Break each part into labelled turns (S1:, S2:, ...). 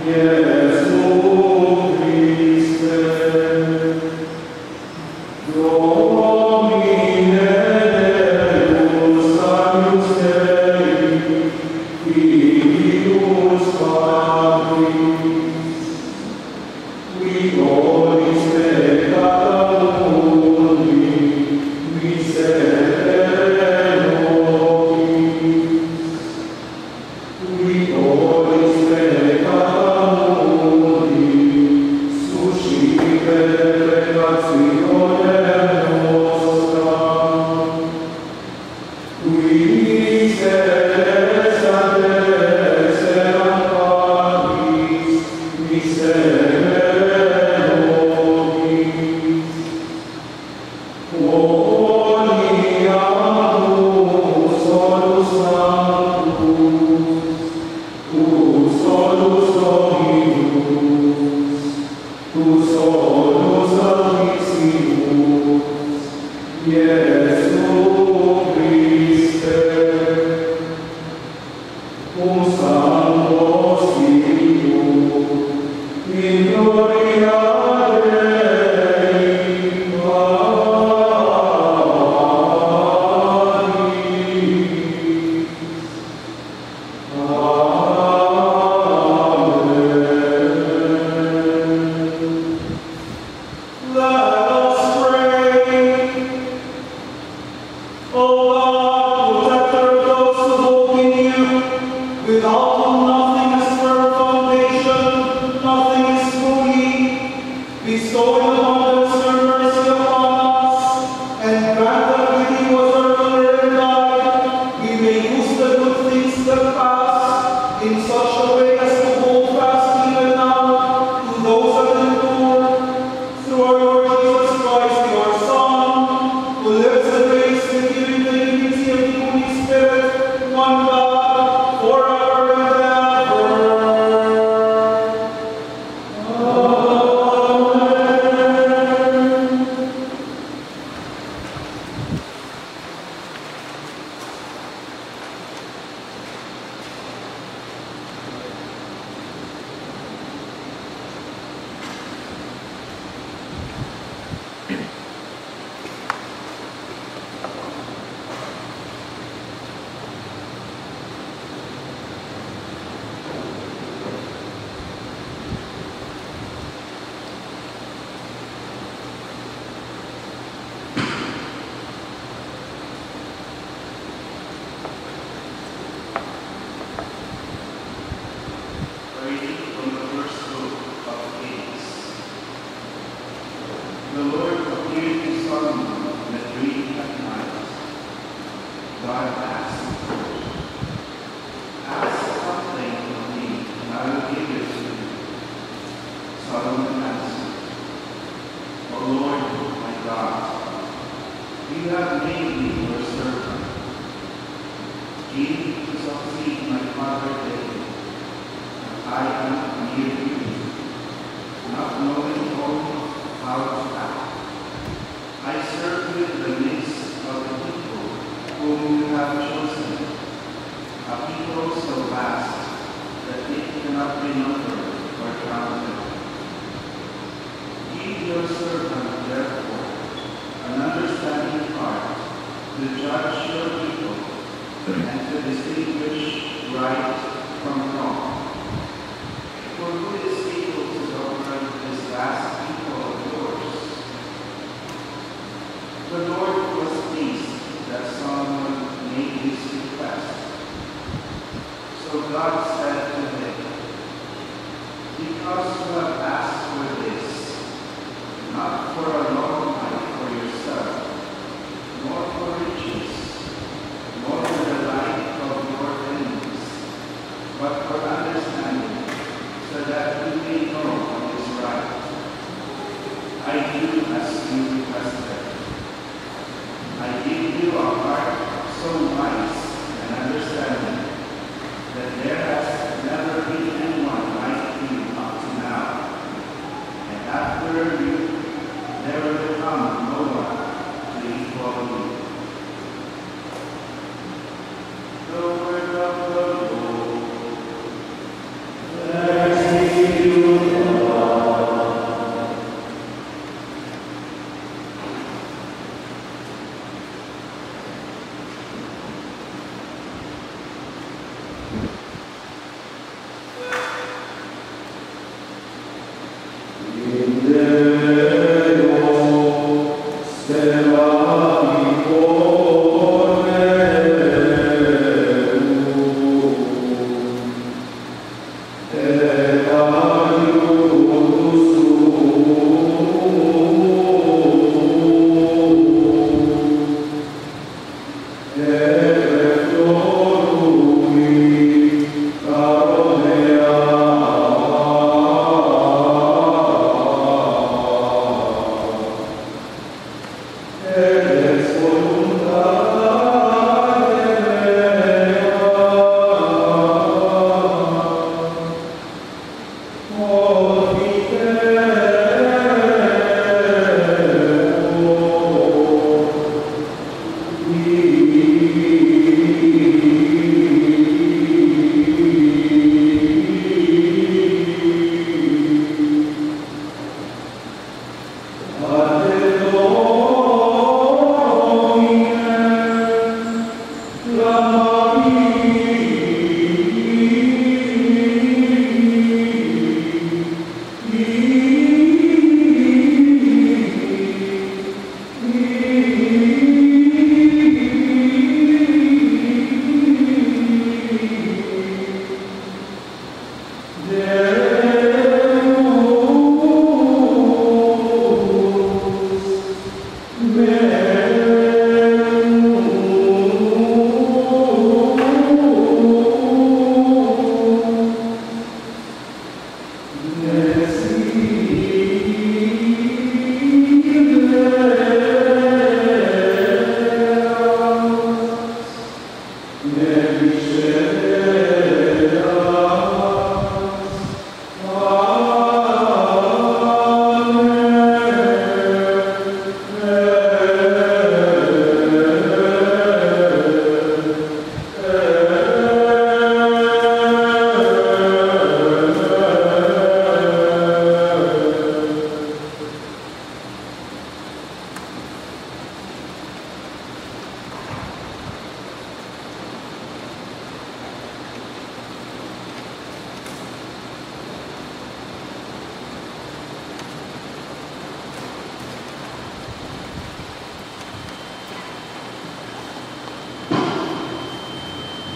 S1: Yes.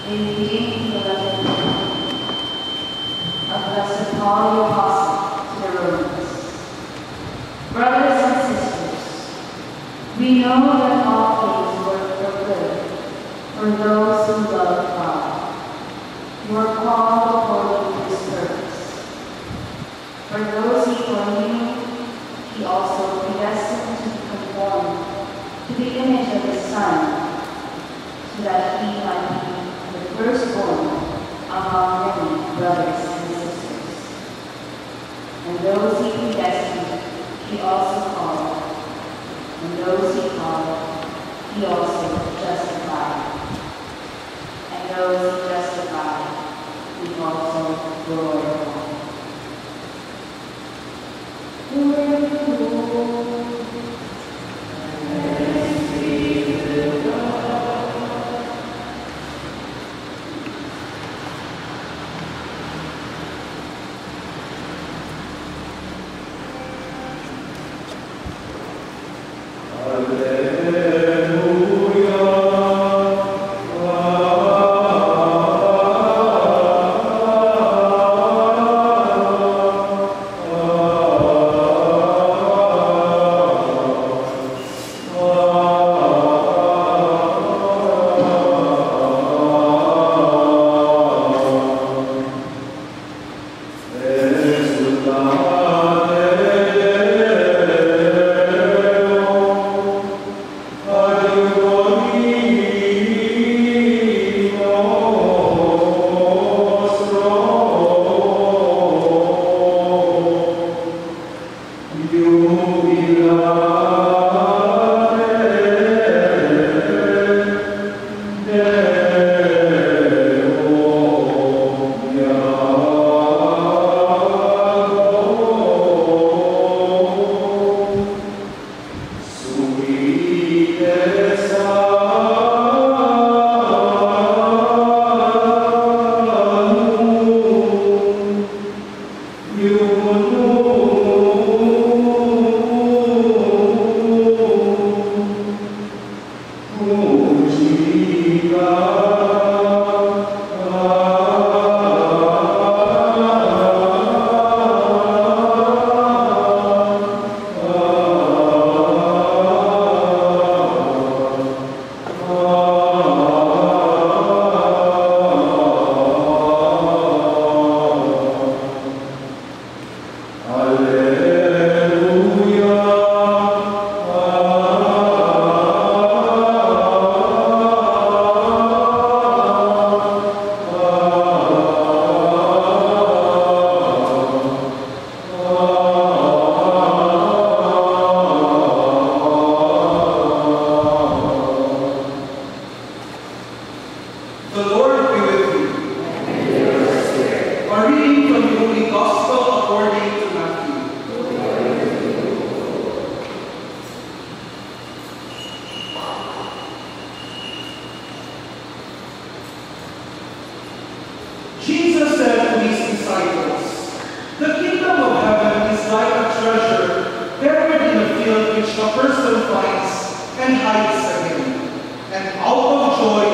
S1: A reading from the letter of Blessed Paul the Apostle to the Romans. Brothers and sisters, we know that all things work for good for those who love God, who are called according to his purpose. For those he foreknew, he also predestined to be conformed to the image of his Son, so that he might be the firstborn among many brothers and sisters. And those he predestined, he also called. And those he called, he also justified. And those he justified, he also glorified. Word of the Lord.
S2: Jesus said to his disciples, "The kingdom of heaven is like a treasure buried in a field which a person finds and hides again, and out of joy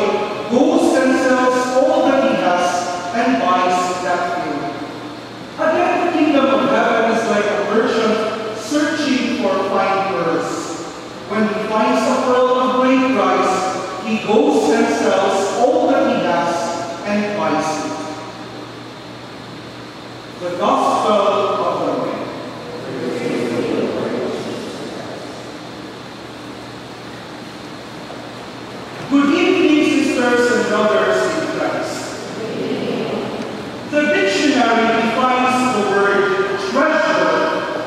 S2: goes and sells all that he has and buys that field. The Gospel of the Lord. Good evening, sisters and brothers in Christ. The dictionary defines the word treasure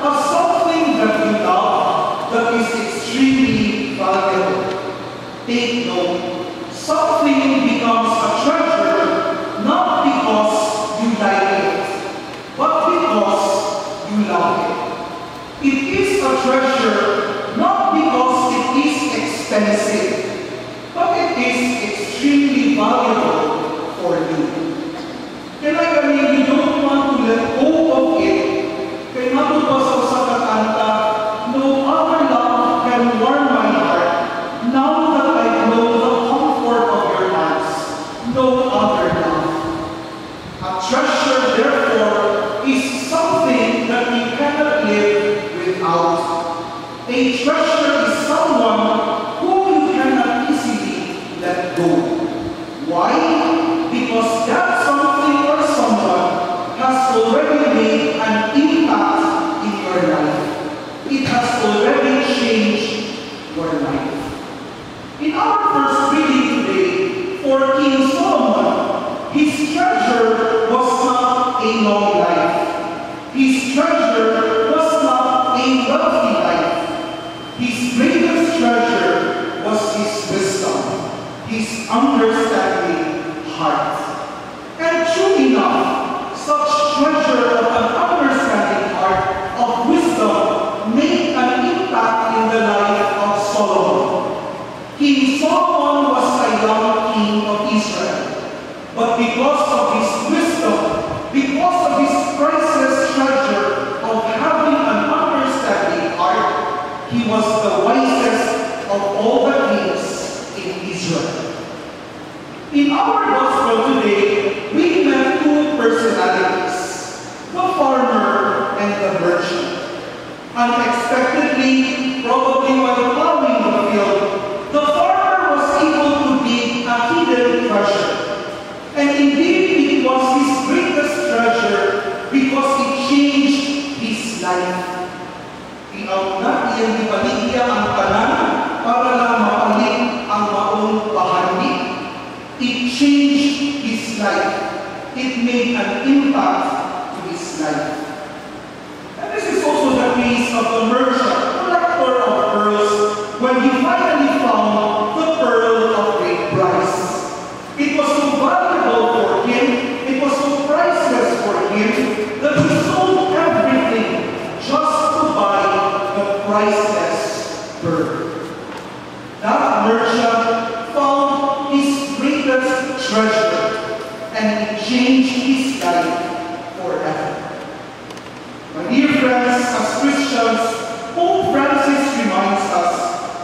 S2: as something that you love that is extremely valuable. Take note, something becomes a treasure not because you like it, but because you love it. It is a treasure not because it is expensive, but it is extremely valuable for you. Kaya you don't want to let go of it. Kaya matupasok sa kakanta, no other love can warm my heart. Now that I know the comfort of your hands, no other love. A treasure, therefore, is something that we cannot live without. A treasure is someone whom you cannot easily let go. Why? Because that something or someone has already made an impact in your life. It has already changed your life. In our first reading today, for King Solomon, his treasure was not a long life. His treasure was not a wealthy life. His greatest treasure was his wisdom, his understanding heart. And true enough, such treasure of an understanding heart, of wisdom, made an impact in the life of Solomon. King Solomon was a young king of Israel, but because of his wisdom, because of his priceless treasure of having an understanding heart, he was the wisest of all the kings in Israel. In our gospel today, we met two personalities, the farmer and the merchant. Unexpectedly, probably while plowing the field, the farmer was able to dig a hidden treasure. And indeed, it was his greatest treasure because it changed his life. Inauna iyang ibaligya ang tanan para lang mapalit ang maong bahagi. It changed his life. It made an impact to his life. And this is also the case of the merchant, collector of pearls, when he finally found the pearl of great price. It was so valuable for him, it was so priceless for him, that he sold everything just to buy the priceless pearl. That merchant found his greatest treasure, and it changed his life forever. My dear friends, as Christians, Pope Francis reminds us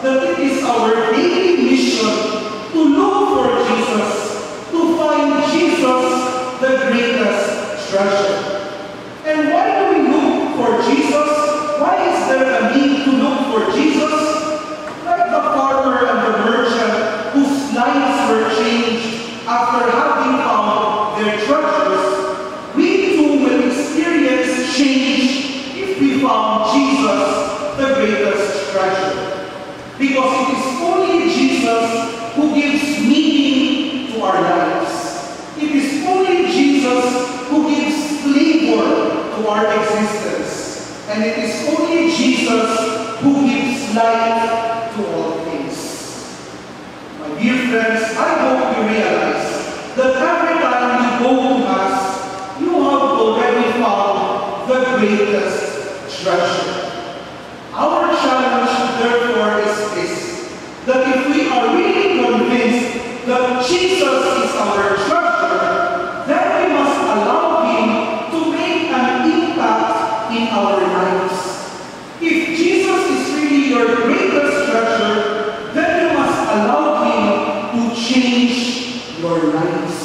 S2: that it is our daily mission to look for Jesus, to find Jesus the greatest treasure. And why do we look for Jesus? Why is there a need to look for Jesus? Like the farmer and the merchant whose lives were changed after having found their treasures, we too will experience change if we found Jesus the greatest treasure. Because it is only Jesus who gives meaning to our lives. It is only Jesus who gives flavor to our existence. And it is only Jesus who gives life to all things. My dear friends, I hope you realize that every time you go to Mass, you have already found the greatest treasure. Our challenge, therefore, is this, that if we are really convinced that Jesus is our treasure, then we must allow Him to make an impact in our lives. If Jesus is really your greatest treasure, then you must allow Him to change your lives.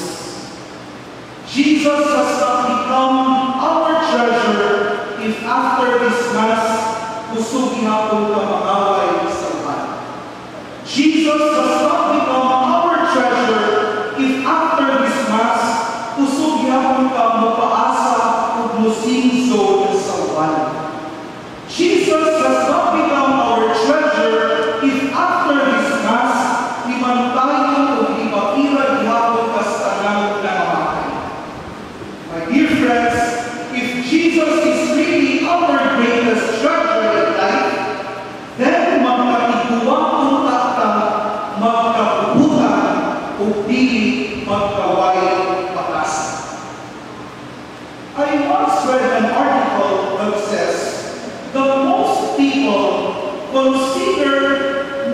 S2: Jesus does not become our treasure if after this Mass, kusog gihapon ka mangaway sa buhay. Jesus does not become our treasure if after this Mass, kusog gihapon ka mapaasa ug seeing zone sa buwan. Jesus does not become our treasure if after this Mass, liman tayo o ipapira gihapon kastanang namamatay. My dear friends, if Jesus is really our greatest treasure in life, then magkatiguang ang takang magkabubutan o dili magkaway patas. I once read an article that says that most people consider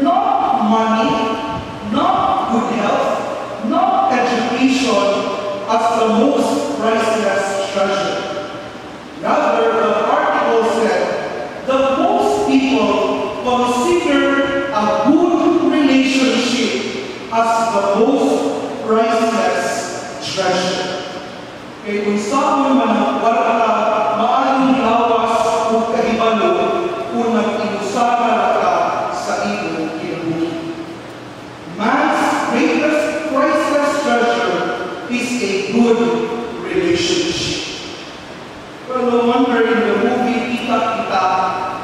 S2: not money, not good health, not education as the most priceless treasure. Rather, the article said that most people consider a good relationship as the most priceless treasure. Kaya kung saan man ang wala ka, maaling lawas o kahibalo kung nag-inusara ka sa iyong kinabuhi. Man's greatest priceless treasure is a good relationship. Well, no wonder in the movie Kita-Kita,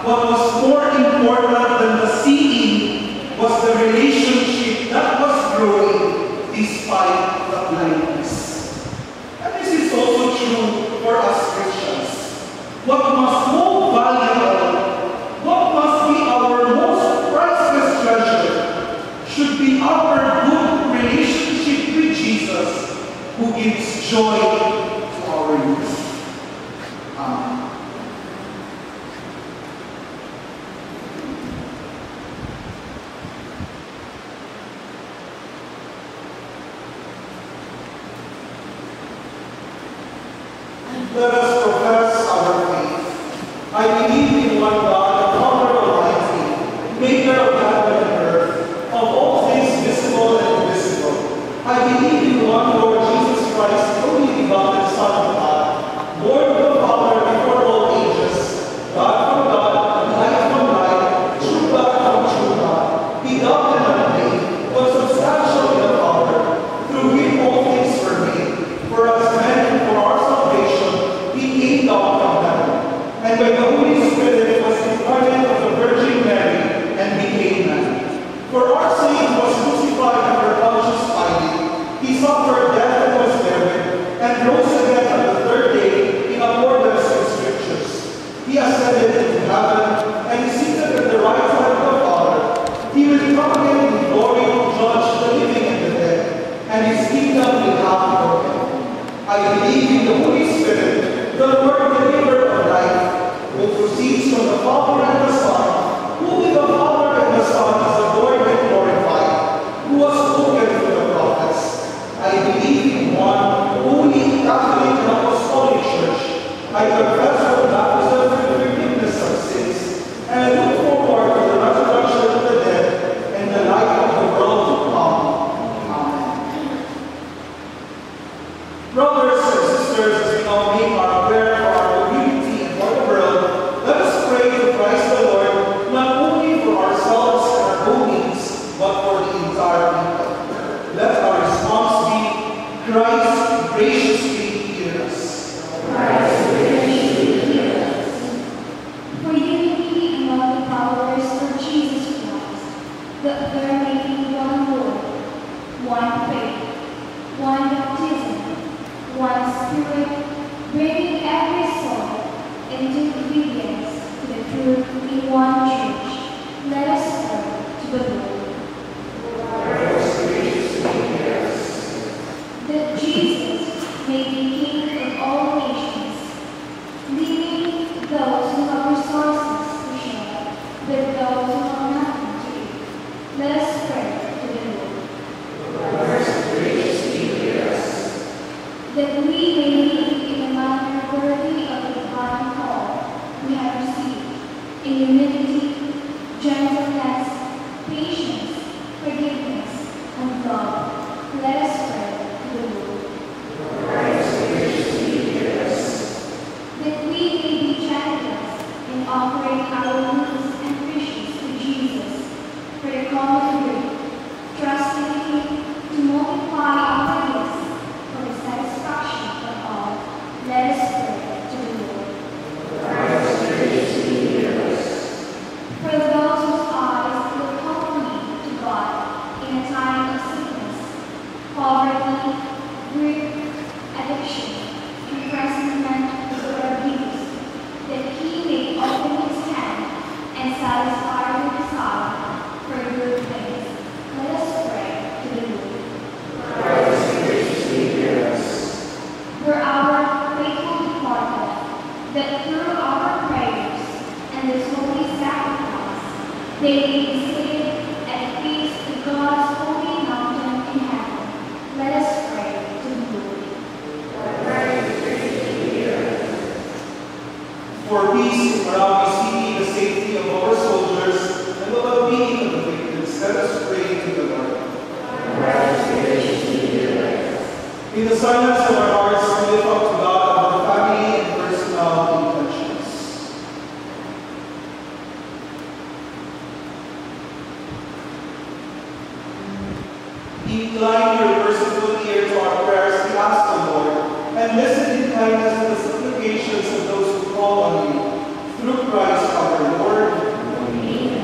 S2: what was more important than the seeing was the relationship that was growing despite the blindness. And this is also true for us Christians. What must more valuable, what must be our most priceless treasure should be our good relationship with Jesus, who gives joy to our youth. Amen. Let us profess our faith. I believe in one God, the Father Almighty, maker of heaven and earth, of all things visible and invisible. I believe in one Lord Jesus Christ, the only begotten Son of God, born of the Father before all ages, God from God, light from light, true God from true God, begotten and made, consubstantial in the Father, through him all things were made. For us men and for our salvation, he came down from heaven, and by the Holy Spirit was incarnate of the Virgin Mary, and became man. For our sake was crucified under Pontius Pilate. He suffered death and was buried, and rose again on the third day in accordance with Scriptures. He ascended into heaven, and is seated at the right hand of the Father. He will come again in glory to judge the living and the dead, and his kingdom will have no end. I believe in the Holy Spirit, the Lord, the giver of life, who proceeds from the Father and the Son, who with the Father and the Son is adored and glorified, who has spoken to the prophets. I believe in one holy Catholic and Apostolic Church. I confess the baptism for the forgiveness of sins, and I look forward to the resurrection of the dead and the life of the world to come. Amen. Brothers and sisters, as we now make our prayer for our community and for the world, let us pray to Christ the Lord, not only for ourselves and our own needs, but for the entire people. Let our response be, Christ graciously hear us.
S1: Christ graciously hear us. For unity among the followers of Jesus Christ, that there may be one Lord, one faith, one baptism, one Spirit, bringing every soul into obedience to the truth in one church. Let us pray to the Lord. That Jesus may be King of all nations, leading those who have resources to share with those who have nothing to give. Let us pray to the Lord. That we may live in a manner worthy of the divine call we have received, in humility, gentleness, patience, forgiveness, and love. Let us pray to the Lord. That we may be generous in offering our needs and wishes to Jesus for the common good, trusting Him to multiply our gifts for the satisfaction of all. Let us pray to the Lord. that through our prayers and this holy sacrifice, they may be seated at peace to God's holy mountain in heaven. Let us pray to the Lord.
S2: For peace, around we seek the safety of our soldiers and the well-being of the victims, let us pray to the Lord. In the silence of our hearts, we lift up to God our family and personal intentions. Incline your merciful ear to our prayers, we ask the Lord, and listen in kindness to the supplications of those who call on you. Through Christ our Lord.
S1: Amen.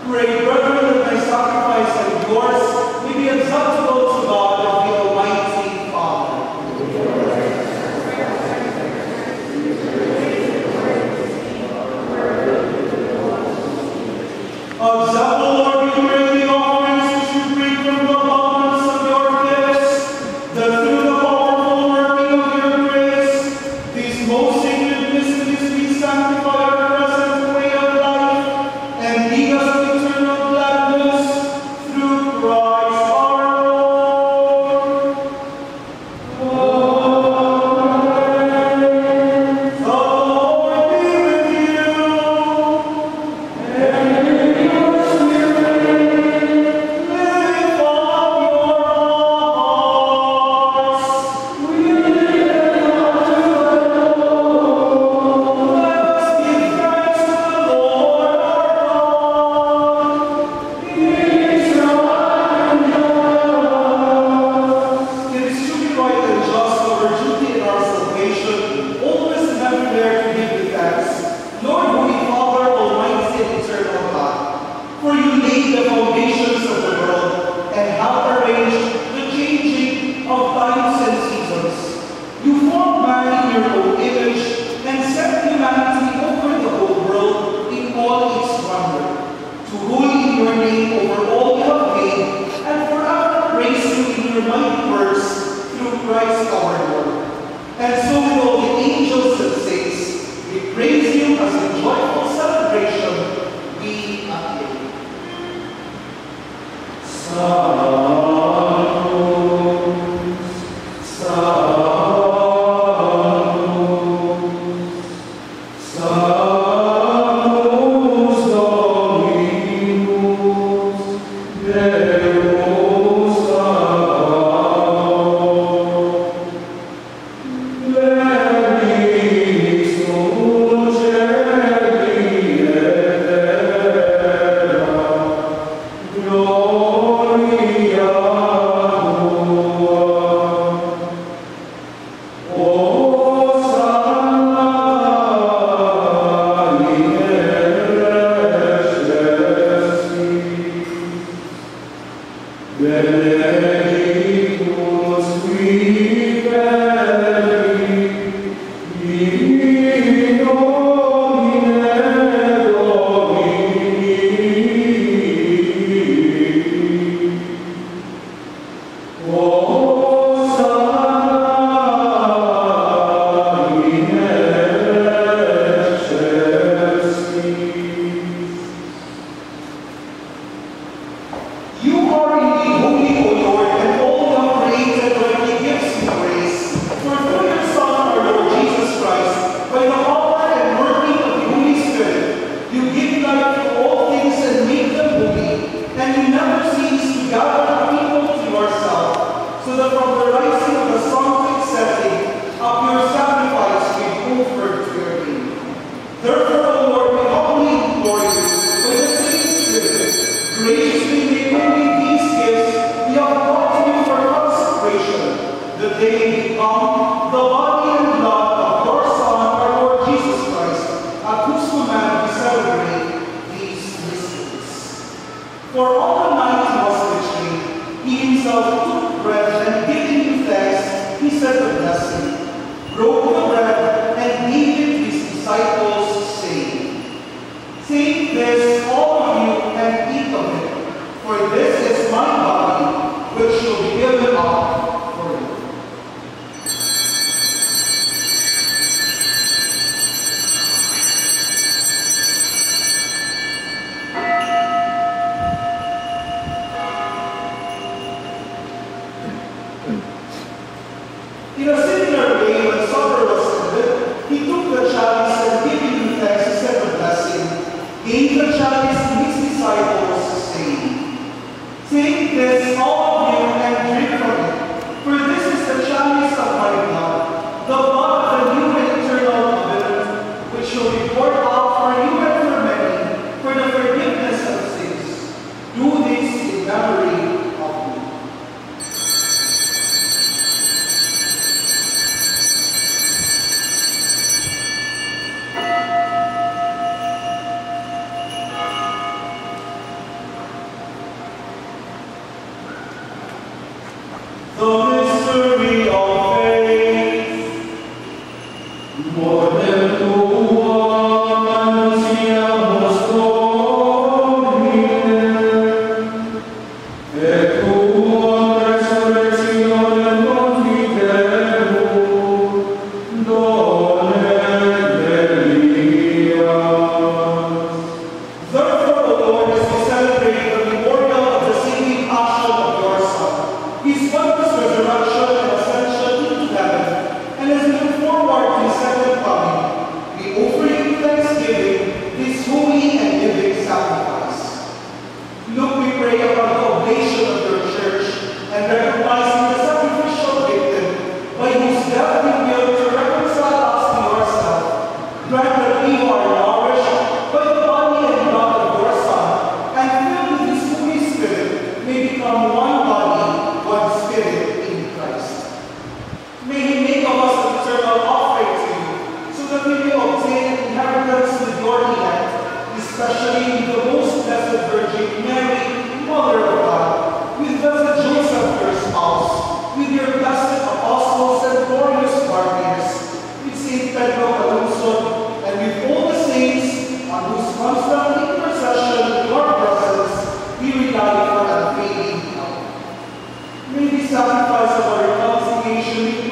S2: Pray, brethren, that my sacrifice and yours may be acceptable to God and the Almighty Father. Accept, O Lord, we pray, the offerings which you bring from the abundance of your gifts, that through the powerful working of your grace, these most sacred mysteries be sanctified our present way of life, and lead us to eternal Christ our Lord. And so with all the angels and saints, we praise you as a joyful celebration we acclaim. In a similar way, when supper was ended, he took the chalice and giving thanks, he said a blessing, gave the chalice to his disciples, saying, "Take this, all of you, and drink from it, for this is the chalice of my blood, the blood of the new and eternal covenant, which will be poured out for you and for many, for the forgiveness of sins. Do this in memory of me." The mystery of faith. More than two ansiamos Domine, et tuam resurrectionem confidemus, done Elias. Therefore, O Lord, as we celebrate the memorial of the saving passion of your Son, his wondrous resurrection and ascension into heaven, and as we look forward to his second coming, we offer you thanksgiving, this holy and living sacrifice. Look, we pray upon the oblation of your church, and recognizing the sacrificial victim, by whose death you will to reconcile us to yourself. Grant that we who are nourished by the body and blood of your Son, and filled with his Holy Spirit, may become one body, one Spirit in Christ. May he make of us an eternal offering to you, so that we may obtain inheritance with your elect, especially with the most blessed Virgin Mary, Mother of God, with blessed Joseph, your spouse, with your blessed apostles and glorious martyrs, with Saint Pedro Calungsod, and with all the saints, on whose constant intercession in your presence we rely for unfailing help. May the sacrifice of our reconciliation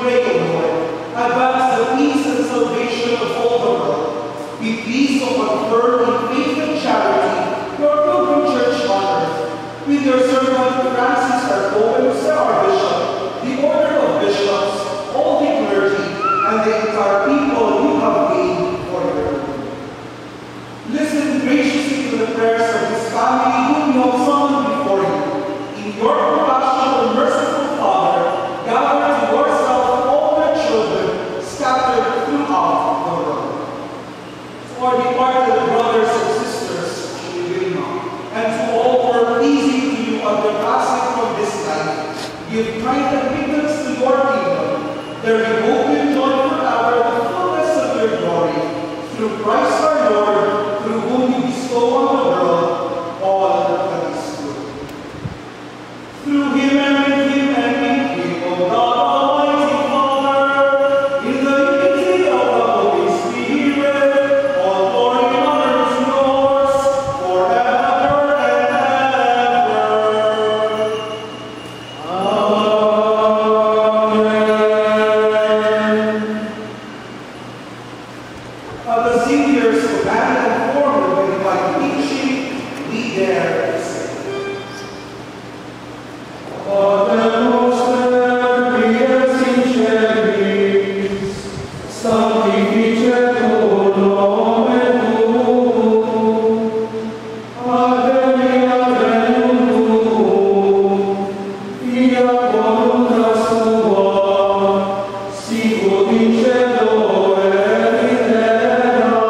S2: your compassionate and merciful Father, gather to yourself all their children scattered throughout the world. To our departed brothers and sisters, and to all who are pleasing to you on their passing from this life, give kind admittance to your kingdom, there we hope and enjoy forever the fullness of your glory, through Christ our Lord, through whom you bestow on the world all that is good. Through him and with him and in him, O God, Almighty Father, in the unity of the Holy Spirit, all glory and honor is yours forever and ever. Amen. The singers who band and forward with divine teaching, we dare to sing. Pater noster, qui es in celis, sanctificetur nomen tuum, adveniat regnum tuum, fiat voluntas tua, sicut in cielo et in terra.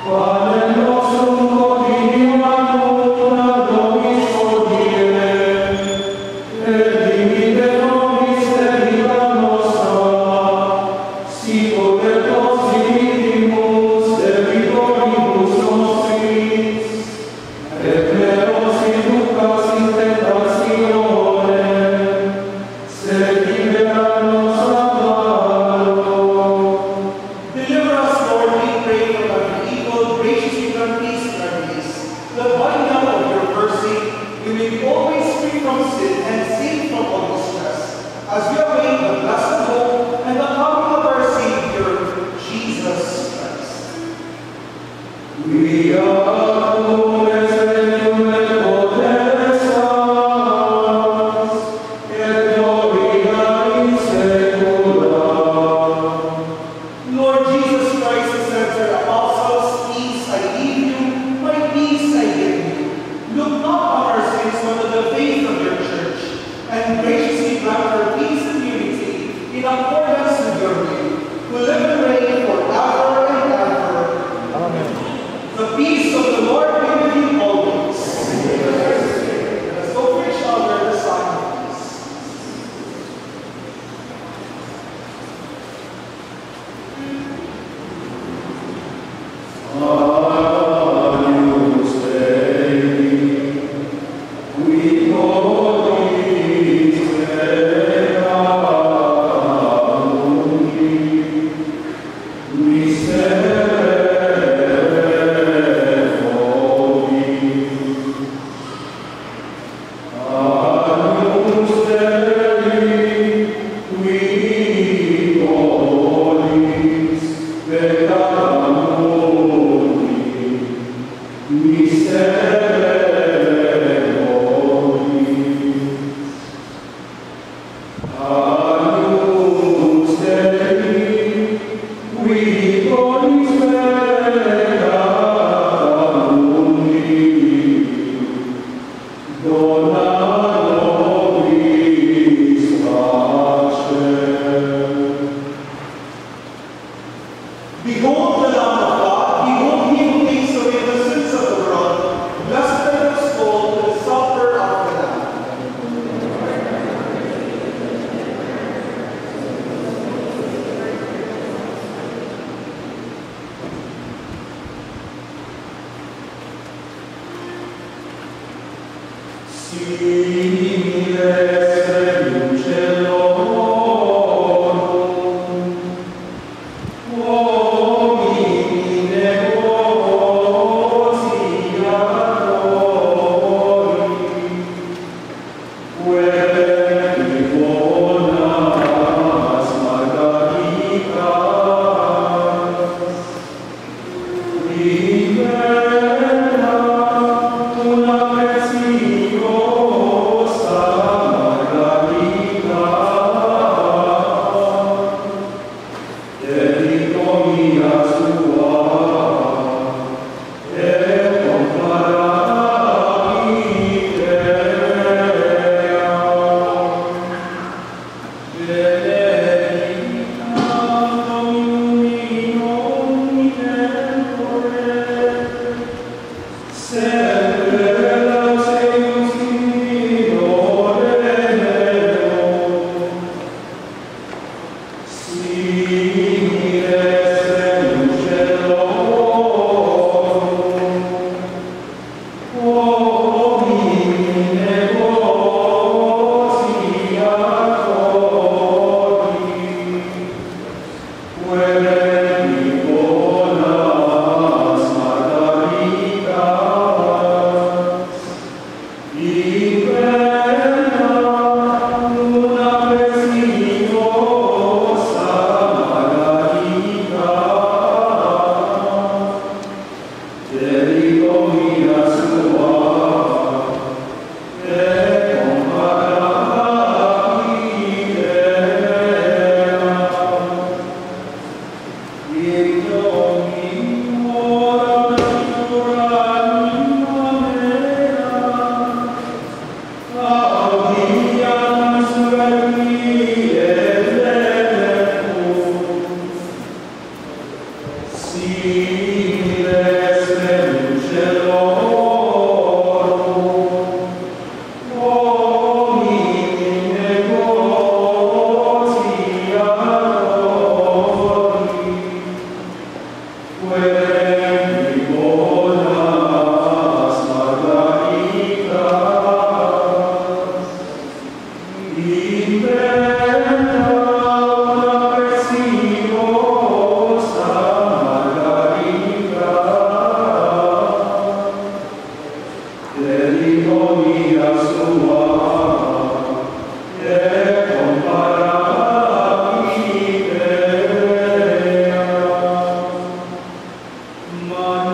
S2: Panem nostrum quotidianum da nobis hodie, et dimitte nobis debita nostra, sicut et nos dimittimus debitoribus nostris, et ne nos inducas in tentationem, sed libera nos a malo. Deliver us, Lord, we pray, from every evil, graciously grant peace and our peace, that by now of your mercy we may be always free from sin and safe from all distress, as we await the blessed hope and the coming of our Savior, Jesus Christ. We are et potestas, et gloria in saecula. Lord Jesus Christ, who said to your apostles, "Peace I leave you, my peace I give you." Look not on our sins, but on the faith of your church, and graciously grant her peace and unity in accordance with your will, who live and reign forever and ever. Amen. The peace of the Lord be with you always. Let us go for each other the sign of peace. Agnus Dei, qui nobis peccatori, miserere vobis. Agnus Dei, qui nobis peccatori, miserere vobis. Agnus Dei, qui nobis peccatori, dona nobis pacem. Behold the Lamb of God, behold him who takes away the sins of the world. Blessed are the soul that is supper of the Lamb. Simile in celorum, homine quotidianori, quae bonas magnificas, inventa una preciosa
S3: Oh.